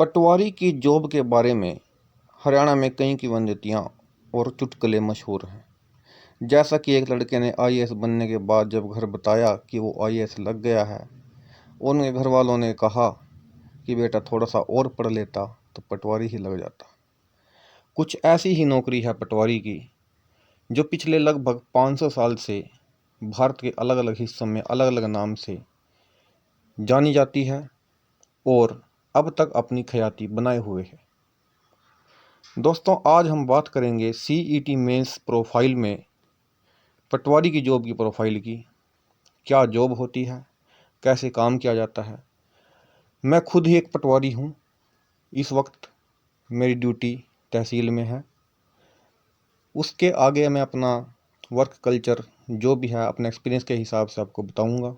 पटवारी की जॉब के बारे में हरियाणा में कई किंवदंतियाँ और चुटकुले मशहूर हैं। जैसा कि एक लड़के ने आईएएस बनने के बाद जब घर बताया कि वो आईएएस लग गया है, उनके घर वालों ने कहा कि बेटा थोड़ा सा और पढ़ लेता तो पटवारी ही लग जाता। कुछ ऐसी ही नौकरी है पटवारी की, जो पिछले लगभग 500 साल से भारत के अलग अलग हिस्सों में अलग अलग नाम से जानी जाती है और अब तक अपनी ख्याति बनाए हुए है। दोस्तों, आज हम बात करेंगे सीईटी मेंस प्रोफाइल में पटवारी की जॉब की प्रोफाइल की। क्या जॉब होती है, कैसे काम किया जाता है। मैं खुद ही एक पटवारी हूँ। इस वक्त मेरी ड्यूटी तहसील में है। उसके आगे मैं अपना वर्क कल्चर जो भी है अपने एक्सपीरियंस के हिसाब से आपको बताऊंगा।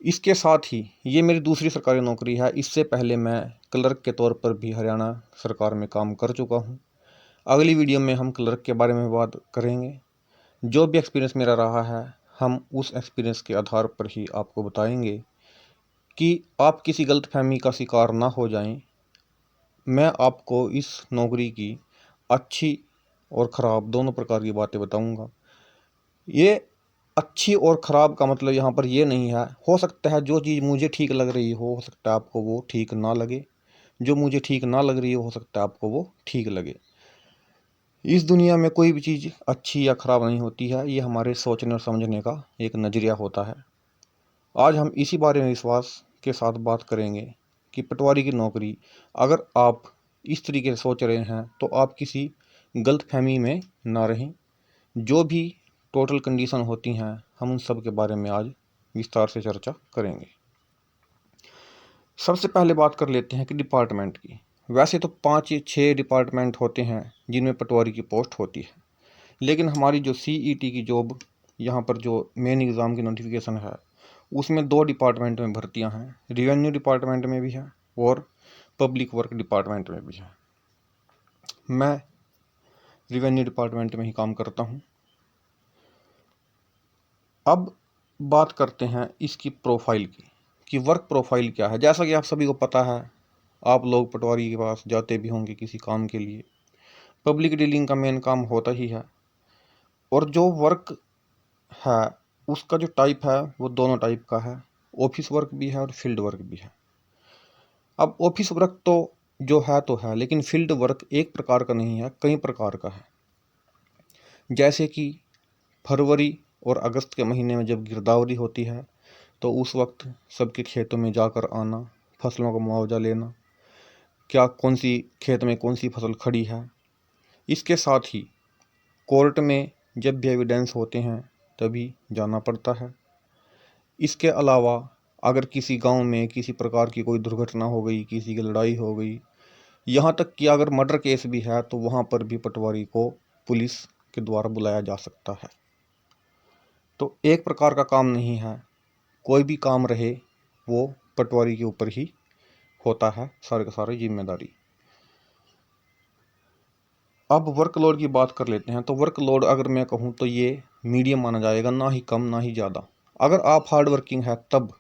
इसके साथ ही ये मेरी दूसरी सरकारी नौकरी है। इससे पहले मैं क्लर्क के तौर पर भी हरियाणा सरकार में काम कर चुका हूँ। अगली वीडियो में हम क्लर्क के बारे में बात करेंगे। जो भी एक्सपीरियंस मेरा रहा है, हम उस एक्सपीरियंस के आधार पर ही आपको बताएंगे कि आप किसी गलतफहमी का शिकार ना हो जाएं। मैं आपको इस नौकरी की अच्छी और ख़राब दोनों प्रकार की बातें बताऊंगा। ये अच्छी और ख़राब का मतलब यहाँ पर ये नहीं है। हो सकता है जो चीज़ मुझे ठीक लग रही हो सकता है आपको वो ठीक ना लगे। जो मुझे ठीक ना लग रही हो सकता है आपको वो ठीक लगे। इस दुनिया में कोई भी चीज़ अच्छी या ख़राब नहीं होती है। ये हमारे सोचने और समझने का एक नज़रिया होता है। आज हम इसी बारे में विश्वास के साथ बात करेंगे कि पटवारी की नौकरी, अगर आप इस तरीके से सोच रहे हैं तो आप किसी गलतफहमी में ना रहें। जो भी टोटल कंडीशन होती हैं, हम उन सब के बारे में आज विस्तार से चर्चा करेंगे। सबसे पहले बात कर लेते हैं कि डिपार्टमेंट की। वैसे तो 5 या 6 डिपार्टमेंट होते हैं जिनमें पटवारी की पोस्ट होती है, लेकिन हमारी जो सीईटी की जॉब यहाँ पर जो मेन एग्ज़ाम की नोटिफिकेशन है, उसमें 2 डिपार्टमेंट में भर्तियाँ हैं। रिवेन्यू डिपार्टमेंट में भी है और पब्लिक वर्क डिपार्टमेंट में भी है। मैं रिवेन्यू डिपार्टमेंट में ही काम करता हूँ। अब बात करते हैं इसकी प्रोफाइल की कि वर्क प्रोफाइल क्या है। जैसा कि आप सभी को पता है, आप लोग पटवारी के पास जाते भी होंगे किसी काम के लिए। पब्लिक डीलिंग का मेन काम होता ही है। और जो वर्क है उसका जो टाइप है वो दोनों टाइप का है। ऑफिस वर्क भी है और फील्ड वर्क भी है। अब ऑफिस वर्क तो है, लेकिन फील्ड वर्क एक प्रकार का नहीं है, कई प्रकार का है। जैसे कि फरवरी और अगस्त के महीने में जब गिरदावरी होती है तो उस वक्त सबके खेतों में जाकर आना, फसलों का मुआवजा लेना, क्या कौन सी खेत में कौन सी फसल खड़ी है। इसके साथ ही कोर्ट में जब भी एविडेंस होते हैं तभी जाना पड़ता है। इसके अलावा अगर किसी गांव में किसी प्रकार की कोई दुर्घटना हो गई, किसी की लड़ाई हो गई, यहाँ तक कि अगर मर्डर केस भी है तो वहाँ पर भी पटवारी को पुलिस के द्वारा बुलाया जा सकता है। तो एक प्रकार का काम नहीं है, कोई भी काम रहे वो पटवारी के ऊपर ही होता है, सारे का सारी जिम्मेदारी। अब वर्कलोड की बात कर लेते हैं। तो वर्कलोड अगर मैं कहूँ तो ये मीडियम माना जाएगा, ना ही कम ना ही ज़्यादा। अगर आप हार्ड वर्किंग है तब,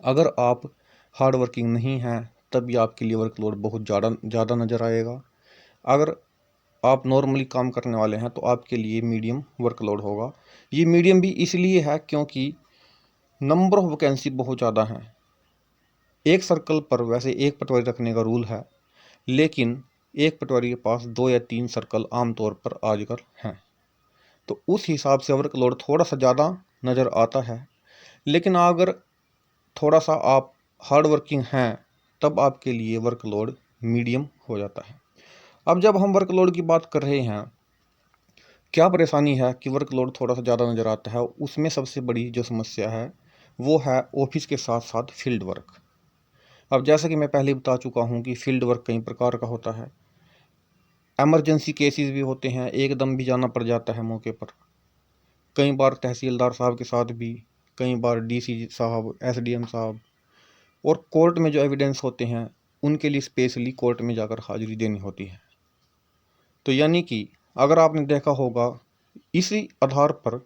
अगर आप हार्ड वर्किंग नहीं हैं तब ये आपके लिए वर्कलोड बहुत ज़्यादा नज़र आएगा। अगर आप नॉर्मली काम करने वाले हैं तो आपके लिए मीडियम वर्कलोड होगा। ये मीडियम भी इसलिए है क्योंकि नंबर ऑफ वैकेंसी बहुत ज़्यादा हैं। एक सर्कल पर वैसे एक पटवारी रखने का रूल है, लेकिन एक पटवारी के पास 2 या 3 सर्कल आमतौर पर आजकल हैं। तो उस हिसाब से वर्कलोड थोड़ा सा ज़्यादा नज़र आता है। लेकिन अगर थोड़ा सा आप हार्ड वर्किंग हैं तब आपके लिए वर्कलोड मीडियम हो जाता है। अब जब हम वर्कलोड की बात कर रहे हैं, क्या परेशानी है कि वर्कलोड थोड़ा सा ज़्यादा नज़र आता है, उसमें सबसे बड़ी जो समस्या है वो है ऑफिस के साथ साथ फील्ड वर्क। अब जैसा कि मैं पहले बता चुका हूँ कि फील्ड वर्क कई प्रकार का होता है। एमरजेंसी केसेस भी होते हैं, एकदम भी जाना पड़ जाता है मौके पर। कई बार तहसीलदार साहब के साथ भी, कई बार डीसी साहब, एसडीएम साहब। और कोर्ट में जो एविडेंस होते हैं उनके लिए स्पेशली कोर्ट में जाकर हाजिरी देनी होती है। तो यानी कि अगर आपने देखा होगा, इसी आधार पर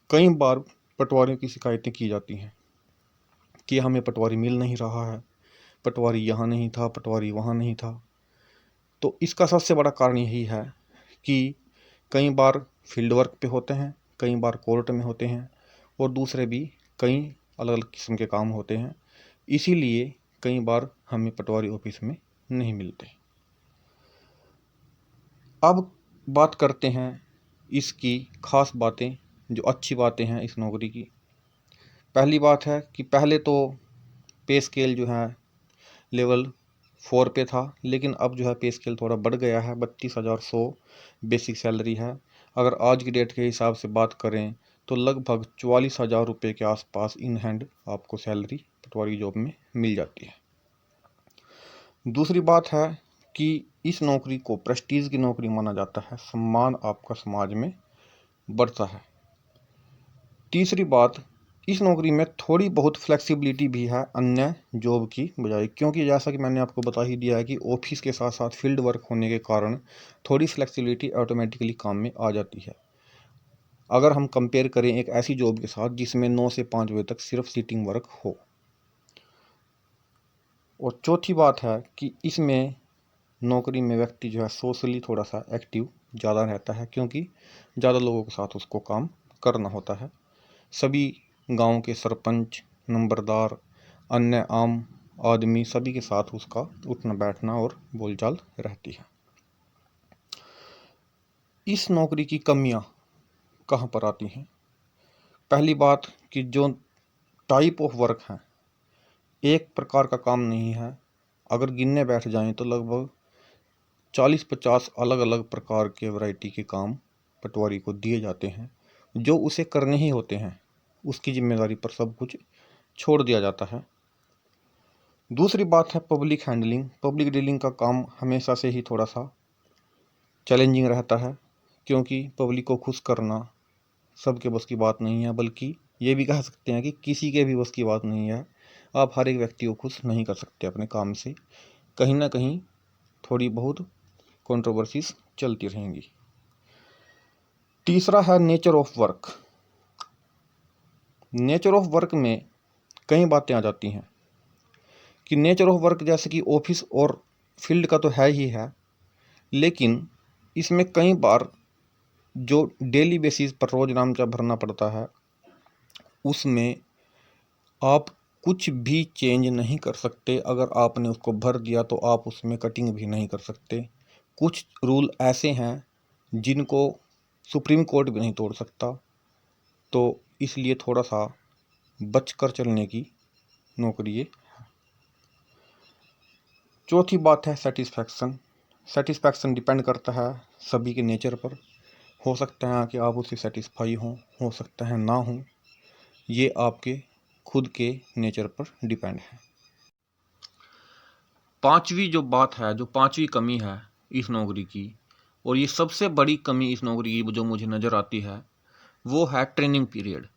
कई बार पटवारियों की शिकायतें की जाती हैं कि हमें पटवारी मिल नहीं रहा है, पटवारी यहाँ नहीं था, पटवारी वहाँ नहीं था। तो इसका सबसे बड़ा कारण यही है कि कई बार फील्ड वर्क पे होते हैं, कई बार कोर्ट में होते हैं और दूसरे भी कई अलग अलग किस्म के काम होते हैं, इसीलिए कई बार हमें पटवारी ऑफिस में नहीं मिलते। अब बात करते हैं इसकी खास बातें, जो अच्छी बातें हैं इस नौकरी की। पहली बात है कि पहले तो पे स्केल जो है लेवल 4 पे था, लेकिन अब जो है पे स्केल थोड़ा बढ़ गया है, 32,100 बेसिक सैलरी है। अगर आज की डेट के हिसाब से बात करें तो लगभग 44,000 रुपये के आसपास इन हैंड आपको सैलरी पटवारी जॉब में मिल जाती है। दूसरी बात है कि इस नौकरी को प्रेस्टीज की नौकरी माना जाता है, सम्मान आपका समाज में बढ़ता है। तीसरी बात, इस नौकरी में थोड़ी बहुत फ्लेक्सिबिलिटी भी है अन्य जॉब की बजाय, क्योंकि जैसा कि मैंने आपको बता ही दिया है कि ऑफिस के साथ साथ फील्ड वर्क होने के कारण थोड़ी फ्लेक्सिबिलिटी ऑटोमेटिकली काम में आ जाती है, अगर हम कंपेयर करें एक ऐसी जॉब के साथ जिसमें 9 से 5 बजे तक सिर्फ सीटिंग वर्क हो। और चौथी बात है कि इसमें नौकरी में व्यक्ति जो है सोशली थोड़ा सा एक्टिव ज़्यादा रहता है, क्योंकि ज़्यादा लोगों के साथ उसको काम करना होता है। सभी गांव के सरपंच, नंबरदार, अन्य आम आदमी, सभी के साथ उसका उठना बैठना और बोलचाल रहती है। इस नौकरी की कमियां कहाँ पर आती हैं? पहली बात कि जो टाइप ऑफ वर्क है, एक प्रकार का काम नहीं है। अगर गिनने बैठ जाएं तो लगभग 40-50 अलग अलग प्रकार के वैरायटी के काम पटवारी को दिए जाते हैं, जो उसे करने ही होते हैं। उसकी जिम्मेदारी पर सब कुछ छोड़ दिया जाता है। दूसरी बात है पब्लिक हैंडलिंग। पब्लिक डीलिंग का काम हमेशा से ही थोड़ा सा चैलेंजिंग रहता है, क्योंकि पब्लिक को खुश करना सबके बस की बात नहीं है, बल्कि ये भी कह सकते हैं कि किसी के भी बस की बात नहीं है। आप हर एक व्यक्ति को खुश नहीं कर सकते अपने काम से, कहीं ना कहीं थोड़ी बहुत कंट्रोवर्सीज चलती रहेंगी। तीसरा है nature of work. Nature of work में कई बातें आ जाती हैं कि नेचर ऑफ वर्क जैसे कि ऑफिस और फील्ड का तो है ही है, लेकिन इसमें कई बार जो डेली बेसिस पर रोज नामचा भरना पड़ता है, उसमें आप कुछ भी चेंज नहीं कर सकते। अगर आपने उसको भर दिया तो आप उसमें कटिंग भी नहीं कर सकते। कुछ रूल ऐसे हैं जिनको सुप्रीम कोर्ट भी नहीं तोड़ सकता, तो इसलिए थोड़ा सा बचकर चलने की नौकरी है। चौथी बात है सेटिस्फैक्शन। सेटिस्फैक्शन डिपेंड करता है सभी के नेचर पर। हो सकता है कि आप उससे सेटिस्फाई हों, हो सकता है ना हो, ये आपके खुद के नेचर पर डिपेंड है। पांचवी जो बात है, जो पांचवी कमी है इस नौकरी की, और ये सबसे बड़ी कमी इस नौकरी की जो मुझे नज़र आती है, वो है ट्रेनिंग पीरियड।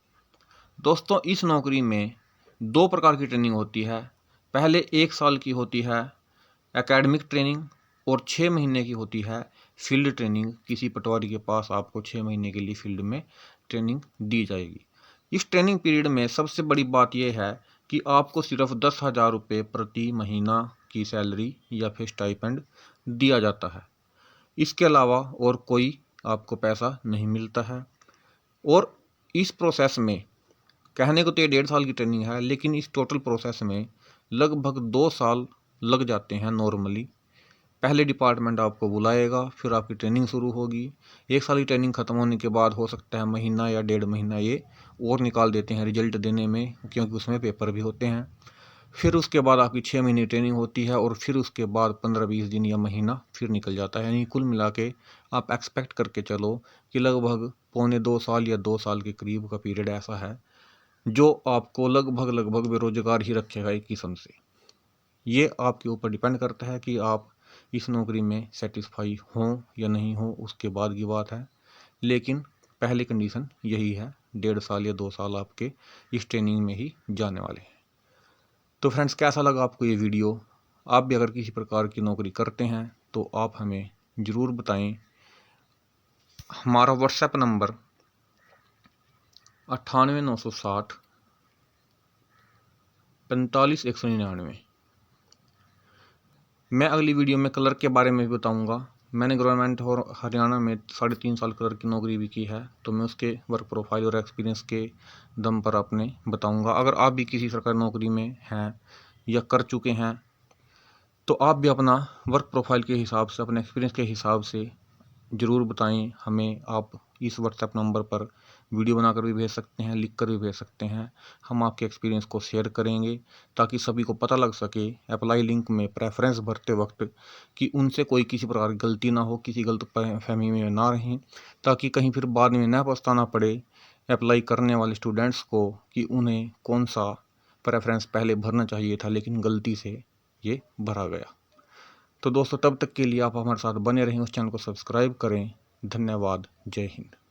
दोस्तों, इस नौकरी में 2 प्रकार की ट्रेनिंग होती है। पहले 1 साल की होती है एकेडमिक ट्रेनिंग, और 6 महीने की होती है फील्ड ट्रेनिंग। किसी पटवारी के पास आपको 6 महीने के लिए फील्ड में ट्रेनिंग दी जाएगी। इस ट्रेनिंग पीरियड में सबसे बड़ी बात यह है कि आपको सिर्फ 10,000 रुपये प्रति महीना की सैलरी या फिर स्टाइपेंड दिया जाता है। इसके अलावा और कोई आपको पैसा नहीं मिलता है। और इस प्रोसेस में, कहने को तो ये 1.5 साल की ट्रेनिंग है, लेकिन इस टोटल प्रोसेस में लगभग 2 साल लग जाते हैं नॉर्मली। पहले डिपार्टमेंट आपको बुलाएगा, फिर आपकी ट्रेनिंग शुरू होगी। 1 साल की ट्रेनिंग ख़त्म होने के बाद हो सकता है महीना या 1.5 महीना ये और निकाल देते हैं रिजल्ट देने में, क्योंकि उसमें पेपर भी होते हैं। फिर उसके बाद आपकी 6 महीने ट्रेनिंग होती है, और फिर उसके बाद 15-20 दिन या महीना फिर निकल जाता है। यानी कुल मिला के आप एक्सपेक्ट करके चलो कि लगभग 1.25 साल या 2 साल के करीब का पीरियड ऐसा है जो आपको लगभग बेरोजगार ही रखेगा एक किस्म से। ये आपके ऊपर डिपेंड करता है कि आप इस नौकरी में सेटिस्फाई हों या नहीं हों, उसके बाद की बात है। लेकिन पहली कंडीशन यही है, 1.5 साल या 2 साल आपके इस ट्रेनिंग में ही जाने वाले हैं। तो फ्रेंड्स, कैसा लगा आपको ये वीडियो? आप भी अगर किसी प्रकार की नौकरी करते हैं तो आप हमें ज़रूर बताएं। हमारा व्हाट्सएप नंबर 98 960 45 199। मैं अगली वीडियो में कलर के बारे में भी बताऊंगा। मैंने गवर्नमेंट और हरियाणा में 3.5 साल कलर की नौकरी भी की है, तो मैं उसके वर्क प्रोफाइल और एक्सपीरियंस के दम पर अपने बताऊंगा। अगर आप भी किसी सरकारी नौकरी में हैं या कर चुके हैं तो आप भी अपना वर्क प्रोफाइल के हिसाब से, अपने एक्सपीरियंस के हिसाब से ज़रूर बताएं हमें। आप इस व्हाट्सएप नंबर पर वीडियो बनाकर भी भेज सकते हैं, लिख कर भी भेज सकते हैं। हम आपके एक्सपीरियंस को शेयर करेंगे ताकि सभी को पता लग सके अप्लाई लिंक में प्रेफरेंस भरते वक्त कि उनसे कोई किसी प्रकार की गलती ना हो, किसी गलत फहमी में ना रहें, ताकि कहीं फिर बाद में न पछताना पड़े अप्लाई करने वाले स्टूडेंट्स को कि उन्हें कौन सा प्रेफरेंस पहले भरना चाहिए था लेकिन गलती से ये भरा गया। तो दोस्तों, तब तक के लिए आप हमारे साथ बने रहें, उस चैनल को सब्सक्राइब करें। धन्यवाद। जय हिंद।